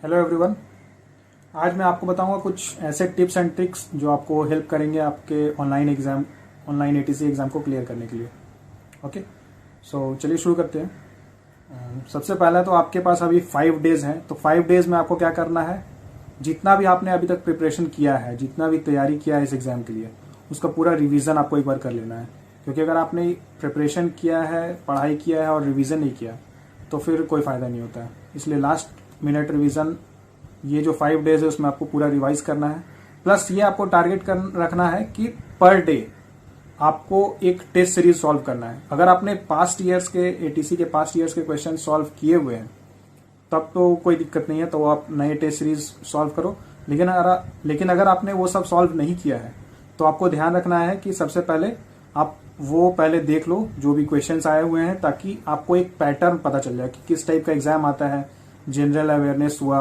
Hello everyone. आज मैं आपको बताऊंगा कुछ ऐसे टिप्स एंड ट्रिक्स जो आपको हेल्प करेंगे आपके ऑनलाइन एटीसी एग्ज़ाम को क्लियर करने के लिए। ओके, सो चलिए शुरू करते हैं। सबसे पहला तो आपके पास अभी 5 डेज़ हैं, तो 5 डेज़ में आपको क्या करना है, जितना भी आपने अभी तक प्रिपरेशन किया है, जितना भी तैयारी किया है इस एग्ज़ाम के लिए, उसका पूरा रिवीजन आपको एक बार कर लेना है। क्योंकि अगर आपने प्रिपरेशन किया है, पढ़ाई किया है और रिवीजन नहीं किया तो फिर कोई फ़ायदा नहीं होता है। इसलिए लास्ट मिनट रिवीजन, ये जो 5 डेज है उसमें आपको पूरा रिवाइज करना है। प्लस ये आपको टारगेट रखना है कि पर डे आपको एक टेस्ट सीरीज सॉल्व करना है। अगर आपने पास्ट ईयर्स के एटीसी के पास्ट ईयर्स के क्वेश्चन सॉल्व किए हुए हैं तब तो कोई दिक्कत नहीं है, तो आप नए टेस्ट सीरीज सॉल्व करो। लेकिन अगर आपने वो सब सॉल्व नहीं किया है तो आपको ध्यान रखना है कि सबसे पहले आप वो पहले देख लो जो भी क्वेश्चंस आए हुए हैं, ताकि आपको एक पैटर्न पता चल जाए कि किस टाइप का एग्जाम आता है। जनरल अवेयरनेस हुआ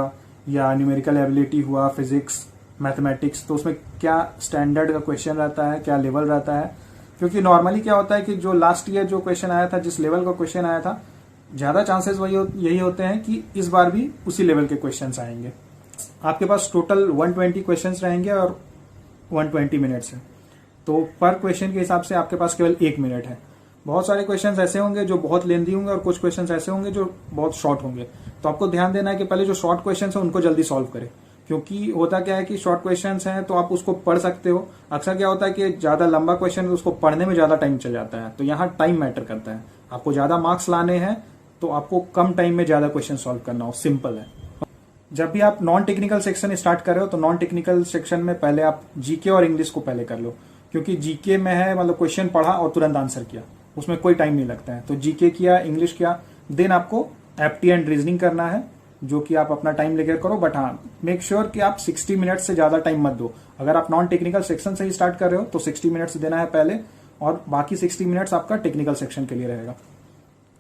या न्यूमेरिकल एबिलिटी हुआ, फिजिक्स, मैथमेटिक्स, तो उसमें क्या स्टैंडर्ड का क्वेश्चन रहता है, क्या लेवल रहता है। क्योंकि नॉर्मली क्या होता है कि जो लास्ट ईयर जो क्वेश्चन आया था, जिस लेवल का क्वेश्चन आया था, ज्यादा चांसेस यही होते हैं कि इस बार भी उसी लेवल के क्वेश्चंस आएंगे। आपके पास टोटल 120 क्वेश्चंस रहेंगे और 120 मिनट्स है, तो पर क्वेश्चन के हिसाब से आपके पास केवल 1 मिनट है। बहुत सारे क्वेश्चंस ऐसे होंगे जो बहुत लेंथी होंगे और कुछ क्वेश्चंस ऐसे होंगे जो बहुत शॉर्ट होंगे। तो आपको ध्यान देना है कि पहले जो शॉर्ट क्वेश्चंस हैं उनको जल्दी सॉल्व करें। क्योंकि होता क्या है कि शॉर्ट क्वेश्चंस हैं तो आप उसको पढ़ सकते हो। अक्सर क्या होता है कि ज्यादा लंबा क्वेश्चन उसको पढ़ने में ज्यादा टाइम चल जाता है, तो यहाँ टाइम मैटर करता है। आपको ज्यादा मार्क्स लाने हैं तो आपको कम टाइम में ज्यादा क्वेश्चन सॉल्व करना हो, सिंपल है। जब भी आप नॉन टेक्निकल सेक्शन स्टार्ट कर रहे हो तो नॉन टेक्निकल सेक्शन में पहले आप जीके और इंग्लिश को पहले कर लो। क्योंकि जीके में है मतलब क्वेश्चन पढ़ा और तुरंत आंसर किया, उसमें कोई टाइम नहीं लगता है। तो जीके किया, इंग्लिश किया, देन आपको एप्टी एंड रीजनिंग करना है, जो कि आप अपना टाइम लेकर करो। बट हाँ, मेक श्योर कि आप 60 मिनट से ज्यादा टाइम मत दो। अगर आप नॉन टेक्निकल सेक्शन से ही स्टार्ट कर रहे हो तो 60 मिनट्स देना है पहले, और बाकी 60 मिनट्स आपका टेक्निकल सेक्शन के लिए रहेगा।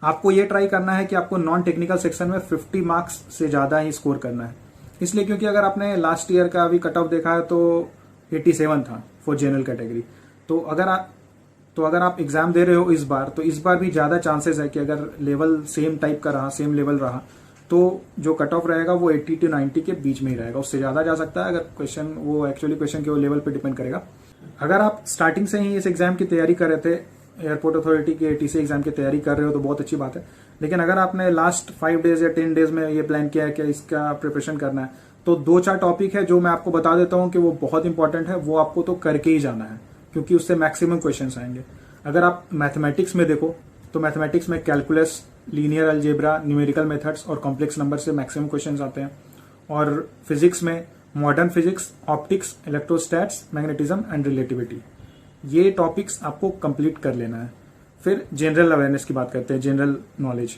आपको ये ट्राई करना है कि आपको नॉन टेक्निकल सेक्शन में 50 मार्क्स से ज्यादा ही स्कोर करना है। इसलिए क्योंकि अगर आपने लास्ट ईयर का अभी कट ऑफ देखा है तो 87 था फॉर जनरल कैटेगरी। तो अगर आप एग्जाम दे रहे हो इस बार भी ज्यादा चांसेस है कि अगर लेवल सेम टाइप का रहा, सेम लेवल रहा, तो जो कट ऑफ रहेगा वो 80 to 90 के बीच में ही रहेगा। उससे ज्यादा जा सकता है अगर क्वेश्चन के वो लेवल पे डिपेंड करेगा। अगर आप स्टार्टिंग से ही इस एग्जाम की तैयारी कर रहे थे, एयरपोर्ट अथॉरिटी के एटीसी एग्जाम की तैयारी कर रहे हो, तो बहुत अच्छी बात है। लेकिन अगर आपने लास्ट 5 डेज या 10 डेज में ये प्लान किया है कि इसका प्रिपरेशन करना है, तो 2-4 टॉपिक है जो मैं आपको बता देता हूँ कि वो बहुत इंपॉर्टेंट है, वो आपको तो करके ही जाना है, क्योंकि उससे मैक्सिमम क्वेश्चन आएंगे। अगर आप मैथमेटिक्स में देखो तो मैथमेटिक्स में calculus, linear algebra, numerical methods और कॉम्प्लेक्स नंबर से मैक्सिमम क्वेश्चंस आते हैं। और फिजिक्स में modern physics, optics, electrostatics, magnetism and relativity, ये टॉपिक्स आपको कंप्लीट कर लेना है। फिर जनरल अवेयरनेस की बात करते हैं, जनरल नॉलेज।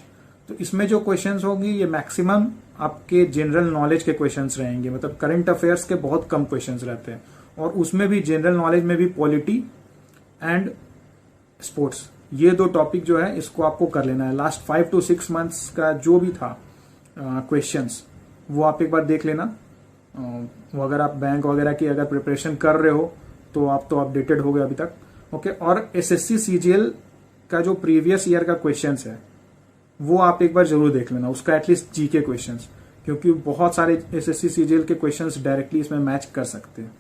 तो इसमें जो क्वेश्चंस होंगे ये मैक्सिमम आपके जनरल नॉलेज के क्वेश्चंस रहेंगे, मतलब करंट अफेयर्स के बहुत कम क्वेश्चंस रहते हैं। और उसमें भी जनरल नॉलेज में भी पॉलिटी एंड स्पोर्ट्स, ये 2 टॉपिक जो है इसको आपको कर लेना है। लास्ट 5 to 6 मंथ्स का जो भी था क्वेश्चंस, वो आप एक बार देख लेना। वो अगर आप बैंक वगैरह की अगर प्रिपरेशन कर रहे हो तो आप तो अपडेटेड हो गए अभी तक। ओके, और एसएससी सीजीएल का जो प्रीवियस ईयर का क्वेश्चंस है वो आप एक बार जरूर देख लेना, उसका एटलीस्ट जीके क्वेश्चंस, क्योंकि बहुत सारे एसएससी सीजीएल के क्वेश्चंस डायरेक्टली इसमें मैच कर सकते हैं।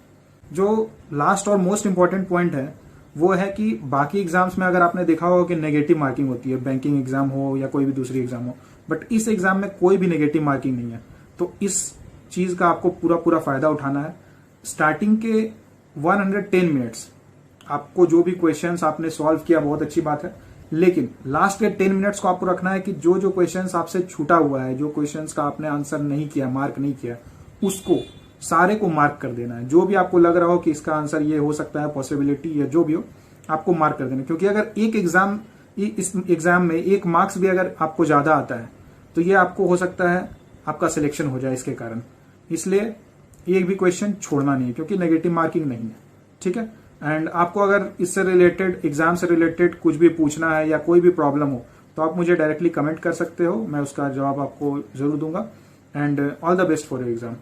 जो लास्ट और मोस्ट इंपॉर्टेंट पॉइंट है वो है कि बाकी एग्जाम्स में अगर आपने देखा होगा कि नेगेटिव मार्किंग होती है, बैंकिंग एग्जाम हो या कोई भी दूसरी एग्जाम हो, बट इस एग्जाम में कोई भी नेगेटिव मार्किंग नहीं है। तो इस चीज का आपको पूरा फायदा उठाना है। स्टार्टिंग के 110 मिनट्स आपको जो भी क्वेश्चंस आपने सॉल्व किया बहुत अच्छी बात है, लेकिन लास्ट के 10 मिनट्स को आपको रखना है कि जो क्वेश्चंस आपसे छूटा हुआ है, जो क्वेश्चंस का आपने आंसर नहीं किया, मार्क नहीं किया, उसको सारे को मार्क कर देना है। जो भी आपको लग रहा हो कि इसका आंसर ये हो सकता है, पॉसिबिलिटी या जो भी हो, आपको मार्क कर देना। क्योंकि अगर इस एग्जाम में 1 मार्क्स भी अगर आपको ज्यादा आता है तो ये आपको हो सकता है आपका सिलेक्शन हो जाए इसके कारण। इसलिए एक भी क्वेश्चन छोड़ना नहीं है, क्योंकि नेगेटिव मार्किंग नहीं है। ठीक है। एंड आपको अगर इससे रिलेटेड, एग्जाम से रिलेटेड कुछ भी पूछना है या कोई भी प्रॉब्लम हो तो आप मुझे डायरेक्टली कमेंट कर सकते हो, मैं उसका जवाब आपको जरूर दूंगा। And all the best for your exam.